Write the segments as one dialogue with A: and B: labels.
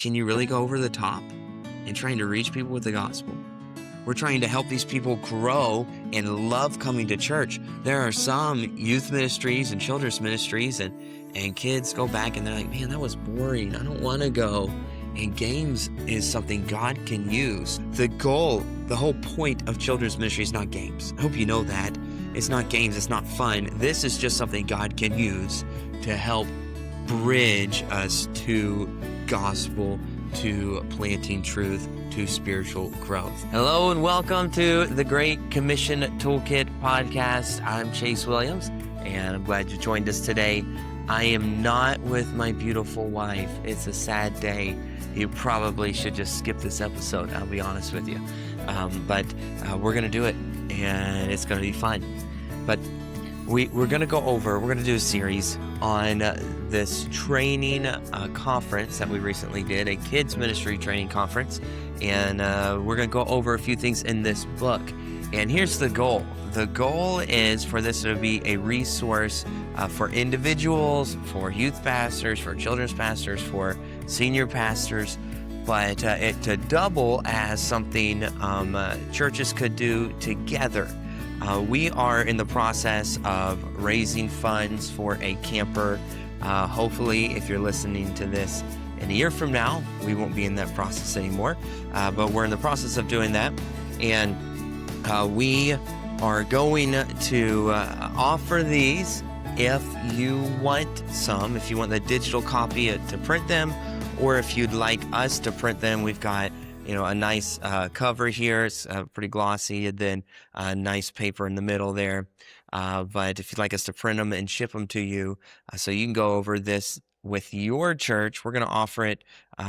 A: Can you really go over the top in trying to reach people with the gospel? We're trying to help these people grow and love coming to church. There are some youth ministries and children's ministries and kids go back and they're like, man, that was boring. I don't want to go. And games is something God can use. The goal, the whole point of children's ministry is not games. I hope you know that. It's not games. It's not fun. This is just something God can use to help bridge us to gospel, to planting truth, to spiritual growth. Hello and welcome to the Great Commission Toolkit podcast. I'm Chase Williams, and I'm glad you joined us today. I am not with my beautiful wife. It's a sad day. You probably should just skip this episode, I'll be honest with you. But we're going to do it, and it's going to be fun. But we're going to do a series on this training conference that we recently did, a kids ministry training conference. And we're going to go over a few things in this book. And here's the goal. The goal is for this to be a resource for individuals, for youth pastors, for children's pastors, for senior pastors, but it to double as something churches could do together. We are in the process of raising funds for a camper. Hopefully, if you're listening to this in a year from now, we won't be in that process anymore, but we're in the process of doing that. And we are going to offer these if you want some, if you want the digital copy to print them, or if you'd like us to print them. We've got a nice cover here. It's pretty glossy, and then a nice paper in the middle there. But if you'd like us to print them and ship them to you, so you can go over this with your church, we're going to offer it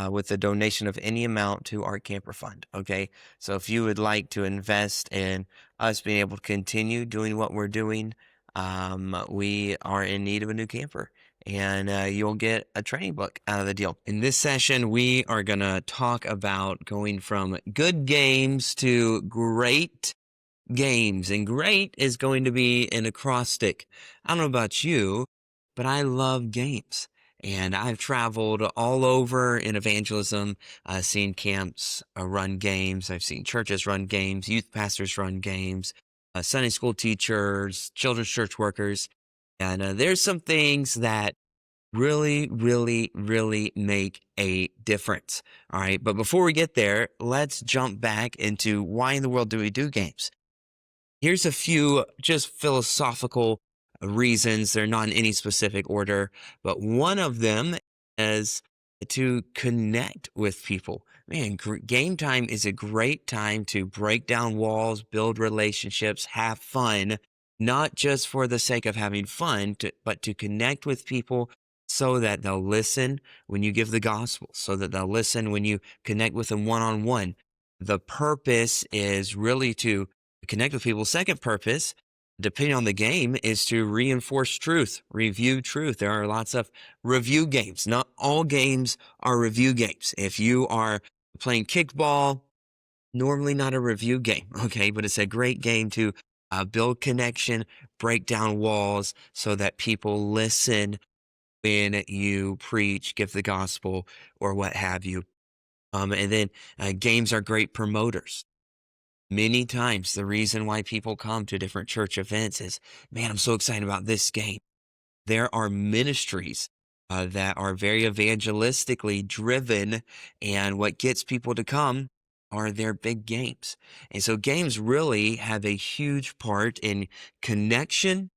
A: with a donation of any amount to our camper fund. Okay, so if you would like to invest in us being able to continue doing what we're doing, we are in need of a new camper. And you'll get a training book out of the deal. In this session, we are going to talk about going from good games to great games. And great is going to be an acrostic. I don't know about you, but I love games. And I've traveled all over in evangelism, seen camps run games. I've seen churches run games, youth pastors run games, Sunday school teachers, children's church workers. And there's some things that really, really, really make a difference. All right. But before we get there, let's jump back into why in the world do we do games? Here's a few just philosophical reasons. They're not in any specific order, but one of them is to connect with people. Man, game time is a great time to break down walls, build relationships, have fun. Not just for the sake of having fun, but to connect with people so that they'll listen when you give the gospel, so that they'll listen when you connect with them one-on-one. The purpose is really to connect with people. Second purpose, depending on the game, is to reinforce truth, review truth. There are lots of review games. Not all games are review games. If you are playing kickball, normally not a review game, okay? But it's a great game to build connection, break down walls so that people listen when you preach, give the gospel, or what have you. And then games are great promoters. Many times the reason why people come to different church events is, man, I'm so excited about this game. There are ministries that are very evangelistically driven, and what gets people to come are their big games. And so games really have a huge part in connection,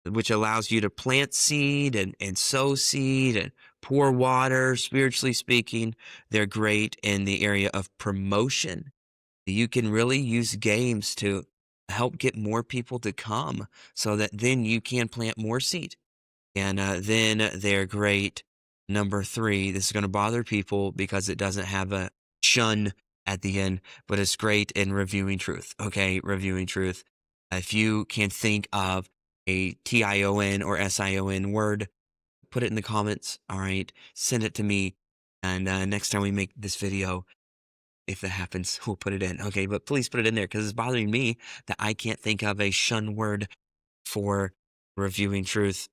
A: which allows you to plant seed and sow seed and pour water, spiritually speaking. They're great in the area of promotion. You can really use games to help get more people to come so that then you can plant more seed. And then they're great. Number 3, this is going to bother people because it doesn't have a shun at the end, but it's great in reviewing truth. Okay, reviewing truth. If you can think of a TION or SION word, put it in the comments. All right, send it to me. And next time we make this video, if that happens, we'll put it in. Okay, but please put it in there because it's bothering me that I can't think of a shun word for reviewing truth.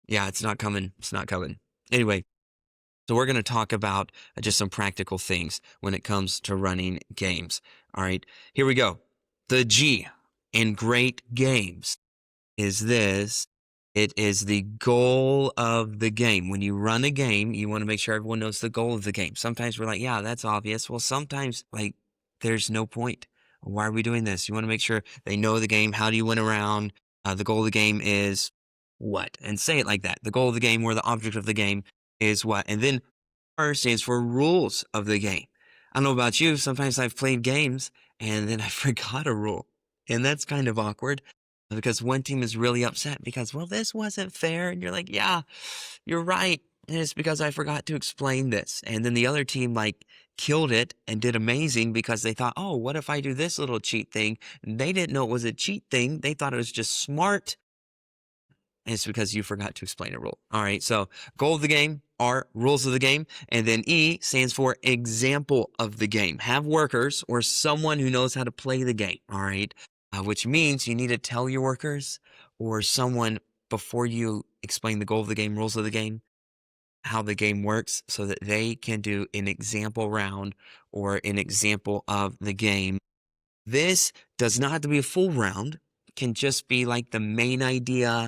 A: Yeah, it's not coming. It's not coming. Anyway, So we're going to talk about just some practical things when it comes to running games. All right, here we go. The G in great games is this. It is the goal of the game. When you run a game, you want to make sure everyone knows the goal of the game. Sometimes we're like, yeah, that's obvious. Well, sometimes like there's no point. Why are we doing this? You want to make sure they know the game. How do you win around? The goal of the game is what? And say it like that. The goal of the game or the object of the game is what? And then R stands for rules of the game. I don't know about you. Sometimes I've played games and then I forgot a rule. And that's kind of awkward because one team is really upset because, well, this wasn't fair. And you're like, yeah, you're right. And it's because I forgot to explain this. And then the other team like killed it and did amazing because they thought, oh, what if I do this little cheat thing? And they didn't know it was a cheat thing. They thought it was just smart. And it's because you forgot to explain a rule. All right. So goal of the game are rules of the game. And then E stands for example of the game. Have workers or someone who knows how to play the game. All right. Which means you need to tell your workers or someone before you explain the goal of the game, rules of the game, how the game works so that they can do an example round or an example of the game. This does not have to be a full round. It can just be like the main idea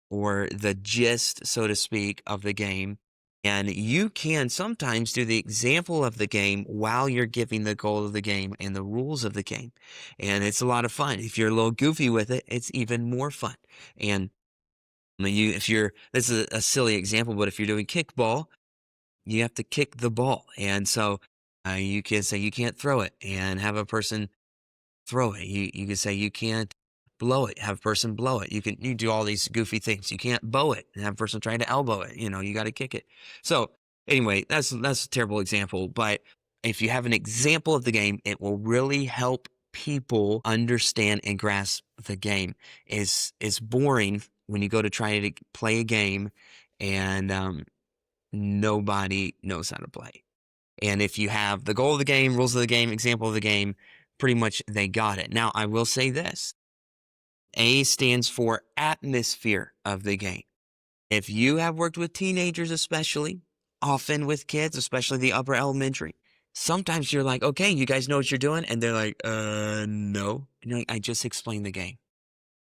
A: or the gist, so to speak, of the game. And you can sometimes do the example of the game while you're giving the goal of the game and the rules of the game. And it's a lot of fun. If you're a little goofy with it, it's even more fun. And this is a silly example, but if you're doing kickball, you have to kick the ball. And so you can say you can't throw it and have a person throw it. You can say you can't blow it, have a person blow it. You do all these goofy things. You can't bow it and have a person trying to elbow it. You got to kick it. So anyway, that's a terrible example. But if you have an example of the game, it will really help people understand and grasp the game. It's boring when you go to try to play a game and nobody knows how to play. And if you have the goal of the game, rules of the game, example of the game, pretty much they got it. Now, I will say this. A stands for atmosphere of the game. If you have worked with teenagers, especially, often with kids, especially the upper elementary, sometimes you're like, okay, you guys know what you're doing? And they're like, no. And you're like, I just explained the game.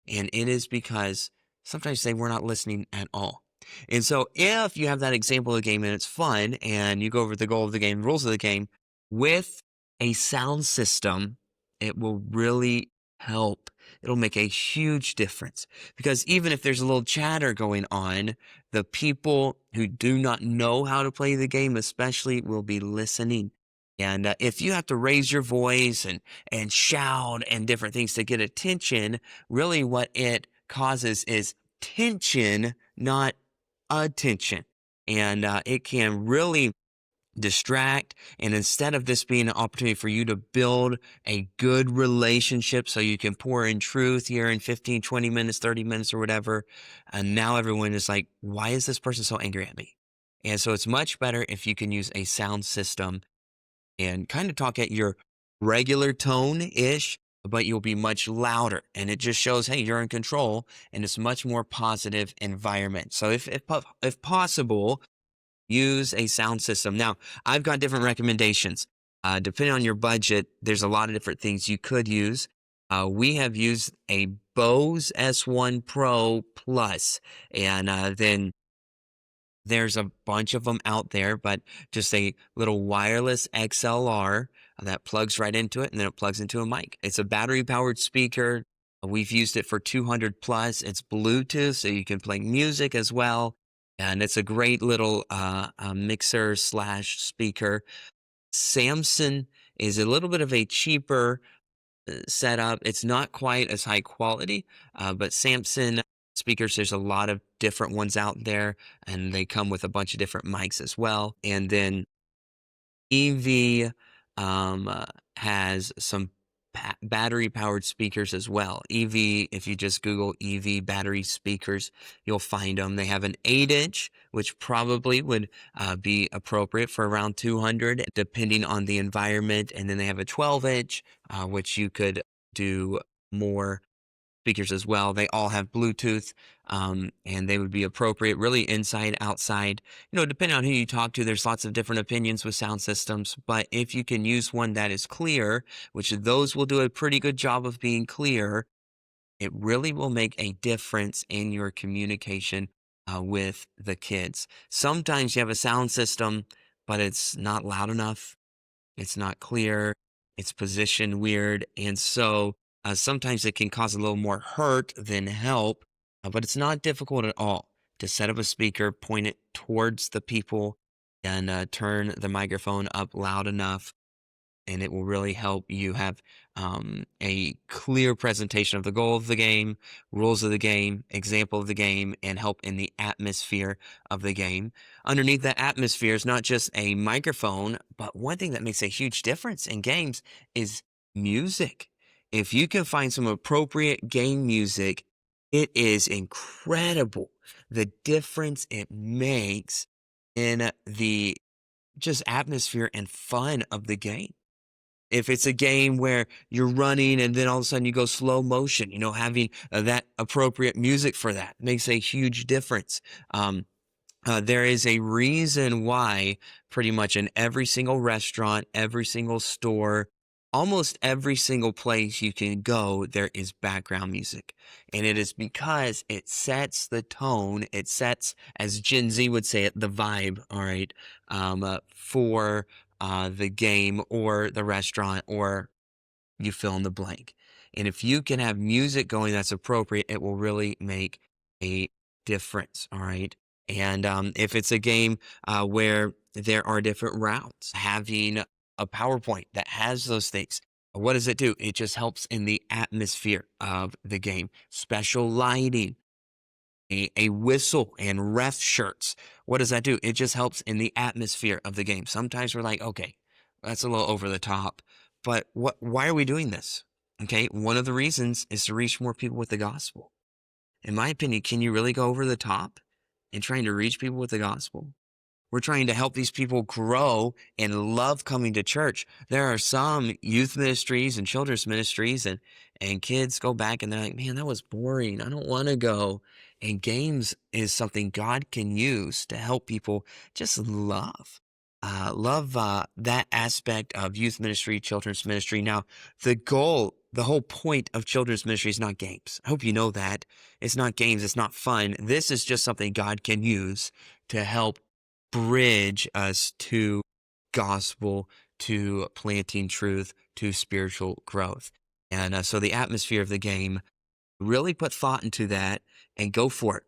A: And it is because sometimes they were not listening at all. And so if you have that example of the game and it's fun and you go over the goal of the game, rules of the game with a sound system, it will really help. It'll make a huge difference because even if there's a little chatter going on, the people who do not know how to play the game especially will be listening. And if you have to raise your voice and shout and different things to get attention, really what it causes is tension, not attention. And it can really distract. And instead of this being an opportunity for you to build a good relationship so you can pour in truth here in 15, 20 minutes, 30 minutes or whatever, and now everyone is like, why is this person so angry at me? And so it's much better if you can use a sound system and kind of talk at your regular tone-ish, but you'll be much louder. And it just shows, hey, you're in control, and it's much more positive environment. So if possible, use a sound system. Now, I've got different recommendations. Depending on your budget, there's a lot of different things you could use. We have used a Bose S1 Pro Plus, and then there's a bunch of them out there, but just a little wireless XLR that plugs right into it, and then it plugs into a mic. It's a battery-powered speaker. We've used it for 200 plus. It's Bluetooth, so you can play music as well. And it's a great little mixer slash speaker. Samson is a little bit of a cheaper setup. It's not quite as high quality, but Samson speakers, there's a lot of different ones out there, and they come with a bunch of different mics as well. And then EV has some battery-powered speakers as well. EV, if you just Google EV battery speakers, you'll find them. They have an 8-inch, which probably would be appropriate for around 200, depending on the environment. And then they have a 12-inch, which you could do more speakers as well. They all have Bluetooth, and they would be appropriate, really inside, outside. Depending on who you talk to, there's lots of different opinions with sound systems. But if you can use one that is clear, which those will do a pretty good job of being clear, it really will make a difference in your communication with the kids. Sometimes you have a sound system, but it's not loud enough, it's not clear, it's positioned weird. And so sometimes it can cause a little more hurt than help, but it's not difficult at all to set up a speaker, point it towards the people, and turn the microphone up loud enough, and it will really help you have a clear presentation of the goal of the game, rules of the game, example of the game, and help in the atmosphere of the game. Underneath that atmosphere is not just a microphone, but one thing that makes a huge difference in games is music. If you can find some appropriate game music, it is incredible the difference it makes in the just atmosphere and fun of the game. If it's a game where you're running and then all of a sudden you go slow motion, having that appropriate music for that makes a huge difference. There is a reason why pretty much in every single restaurant, every single store, almost every single place you can go, there is background music. And it is because it sets the tone. It sets, as Gen Z would say it, the vibe, all right, for the game or the restaurant, or you fill in the blank. And if you can have music going that's appropriate, it will really make a difference. All right. And if it's a game where there are different routes, having a PowerPoint that has those things, what does it do? It just helps in the atmosphere of the game. Special lighting, a whistle, and ref shirts. What does that do? It just helps in the atmosphere of the game. Sometimes we're like, okay, that's a little over the top, but why are we doing this? Okay, one of the reasons is to reach more people with the gospel. In my opinion, can you really go over the top in trying to reach people with the gospel? We're trying to help these people grow and love coming to church. There are some youth ministries and children's ministries, and kids go back and they're like, man, that was boring. I don't want to go. And games is something God can use to help people just love that aspect of youth ministry, children's ministry. Now, the whole point of children's ministry is not games. I hope you know that. It's not games. It's not fun. This is just something God can use to help bridge us to gospel, to planting truth, to spiritual growth. And so the atmosphere of the game, really put thought into that and go for it,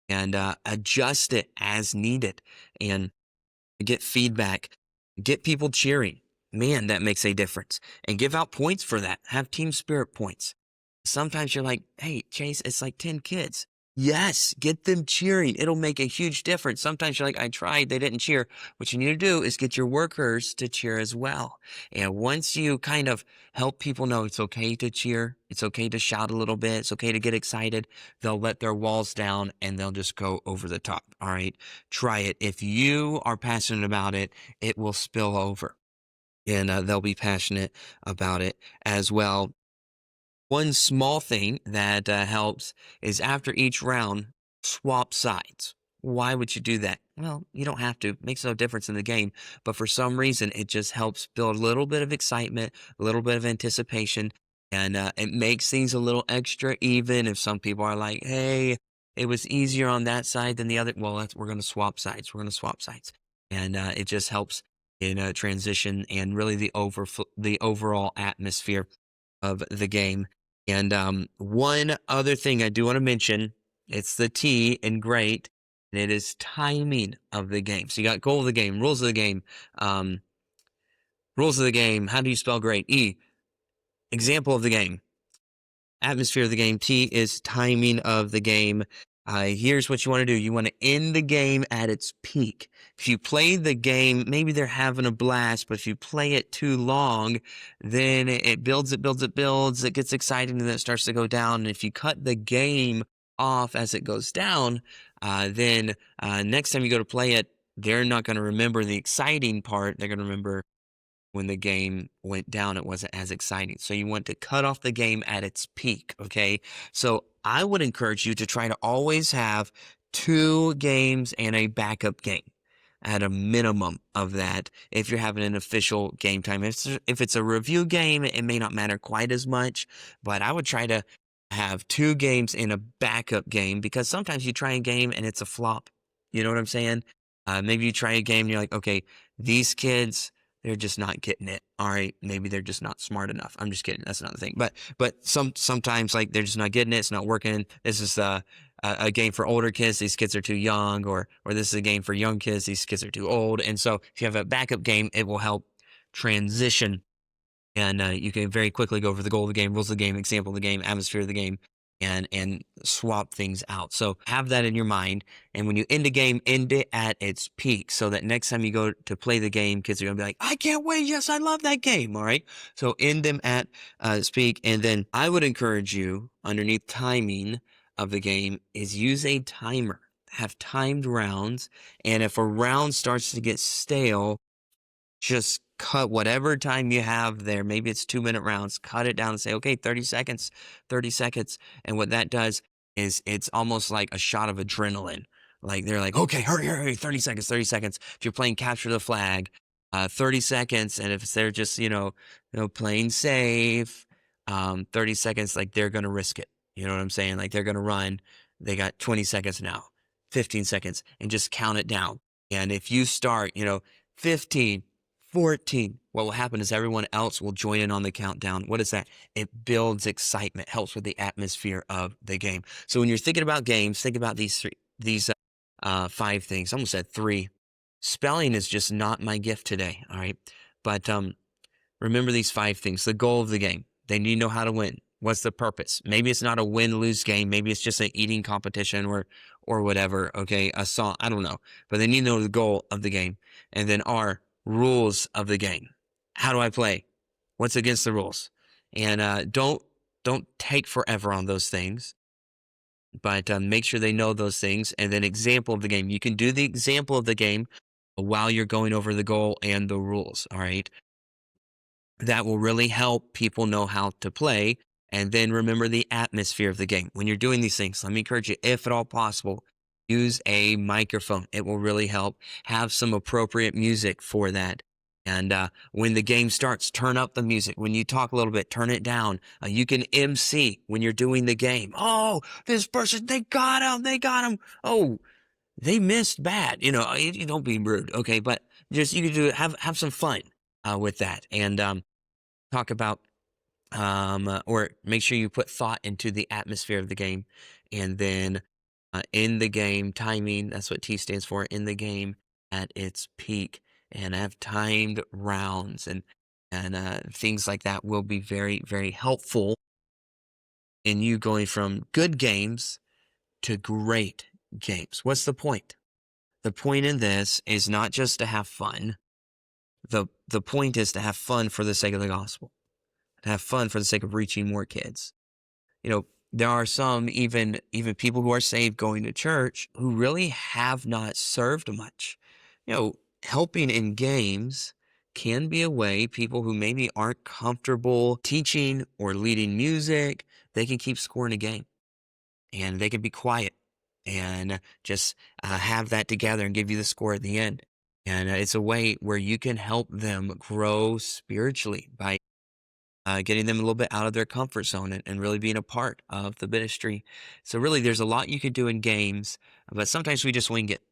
A: and adjust it as needed, and get feedback, get people cheering. Man, that makes a difference. And give out points for that. Have team spirit points. Sometimes you're like, hey, Chase, it's like 10 kids. Yes, get them cheering. It'll make a huge difference. Sometimes you're like, I tried, they didn't cheer. What you need to do is get your workers to cheer as well. And once you kind of help people know it's okay to cheer, it's okay to shout a little bit, it's okay to get excited, they'll let their walls down and they'll just go over the top. All right, try it. If you are passionate about it, it will spill over, and they'll be passionate about it as well. One small thing that helps is after each round, swap sides. Why would you do that? Well, you don't have to. It makes no difference in the game. But for some reason, it just helps build a little bit of excitement, a little bit of anticipation, and it makes things a little extra even. If some people are like, hey, it was easier on that side than the other, well, we're going to swap sides. We're going to swap sides. And it just helps in a transition and really the overall atmosphere of the game. And one other thing I do want to mention, it's the T in great, and it is timing of the game. So you got goal of the game, rules of the game, rules of the game. How do you spell great? E, example of the game. Atmosphere of the game. T is timing of the game. Here's what you want to do. You want to end the game at its peak. If you play the game, maybe they're having a blast, but if you play it too long, then it builds, it gets exciting, and then it starts to go down. And if you cut the game off as it goes down, then next time you go to play it, they're not going to remember the exciting part. They're going to remember when the game went down, it wasn't as exciting. So you want to cut off the game at its peak, okay? So I would encourage you to try to always have 2 games and a backup game at a minimum of that if you're having an official game time. If it's a review game, it may not matter quite as much, but I would try to have 2 games and a backup game, because sometimes you try a game and it's a flop. You know what I'm saying? Maybe you try a game and you're like, okay, these kids, they're just not getting it. All right, maybe they're just not smart enough. I'm just kidding. That's another thing. But sometimes like they're just not getting it. It's not working. This is a game for older kids. These kids are too young, or this is a game for young kids. These kids are too old. And so if you have a backup game, it will help transition, and you can very quickly go over the goal of the game, rules of the game, example of the game, atmosphere of the game, and swap things out. So have that in your mind, and when you end a game, end it at its peak, so that next time you go to play the game, kids are going to be like, I can't wait, yes, I love that game, all right? So end them at its peak, and then I would encourage you, underneath timing of the game, is use a timer. Have timed rounds, and if a round starts to get stale, just cut whatever time you have there. Maybe it's 2-minute rounds. Cut it down and say, okay, 30 seconds, 30 seconds. And what that does is it's almost like a shot of adrenaline. Like they're like, okay, hurry, 30 seconds, 30 seconds. If you're playing capture the flag, 30 seconds. And if they're just, playing safe, 30 seconds, like they're going to risk it. You know what I'm saying? Like they're going to run. They got 20 seconds now, 15 seconds, and just count it down. And if you start, 15, 14. What will happen is everyone else will join in on the countdown. What is that? It builds excitement, helps with the atmosphere of the game. So when you're thinking about games, think about these 5 things. I almost said 3. Spelling is just not my gift today, all right? But remember these 5 things. The goal of the game. They need to know how to win. What's the purpose? Maybe it's not a win-lose game. Maybe it's just an eating competition or whatever, okay? A song, I don't know. But they need to know the goal of the game. And then rules of the game. How do I play? What's against the rules? And don't take forever on those things, but make sure they know those things. And then example of the game. You can do the example of the game while you're going over the goal and the rules, all right? That will really help people know how to play. And then remember the atmosphere of the game. When you're doing these things, let me encourage you, if at all possible, use a microphone. It will really help. Have some appropriate music for that. And when the game starts, turn up the music. When you talk a little bit, turn it down. You can MC when you're doing the game. Oh, this person, they got him. Oh, they missed bad. You don't be rude, okay? But just you can have some fun with that, and talk about or make sure you put thought into the atmosphere of the game, and then in the game, timing, that's what T stands for, in the game at its peak, and have timed rounds, and things like that will be very, very helpful in you going from good games to great games. What's the point? The point in this is not just to have fun. The point is to have fun for the sake of the gospel, to have fun for the sake of reaching more kids. There are some, even people who are saved going to church, who really have not served much. Helping in games can be a way people who maybe aren't comfortable teaching or leading music, they can keep scoring a game. And they can be quiet and just have that together and give you the score at the end. And it's a way where you can help them grow spiritually by getting them a little bit out of their comfort zone and really being a part of the ministry. So really, there's a lot you could do in games, but sometimes we just wing it.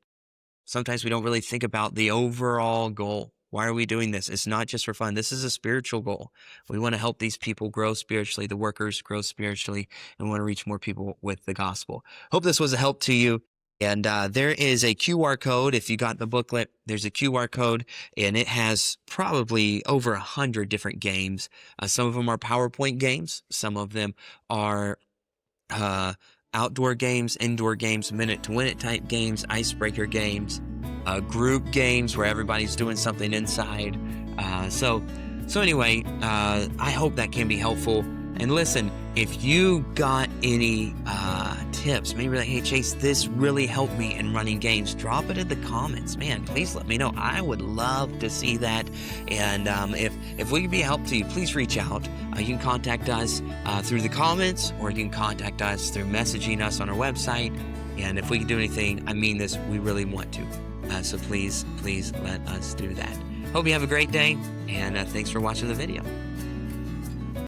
A: Sometimes we don't really think about the overall goal. Why are we doing this? It's not just for fun. This is a spiritual goal. We want to help these people grow spiritually, the workers grow spiritually, and we want to reach more people with the gospel. Hope this was a help to you. And there is a QR code. If you got the booklet, there's a QR code, and it has probably over 100 different games. Some of them are PowerPoint games. Some of them are outdoor games, indoor games, minute-to-win-it type games, icebreaker games, group games where everybody's doing something inside. So anyway, I hope that can be helpful. And listen, if you got any tips tips, maybe like, hey, Chase, this really helped me in running games, drop it in the comments. Man, please let me know. I would love to see that. And if we can be a help to you, please reach out. You can contact us through the comments, or you can contact us through messaging us on our website. And if we can do anything, I mean this, we really want to. So please let us do that. Hope you have a great day, and thanks for watching the video.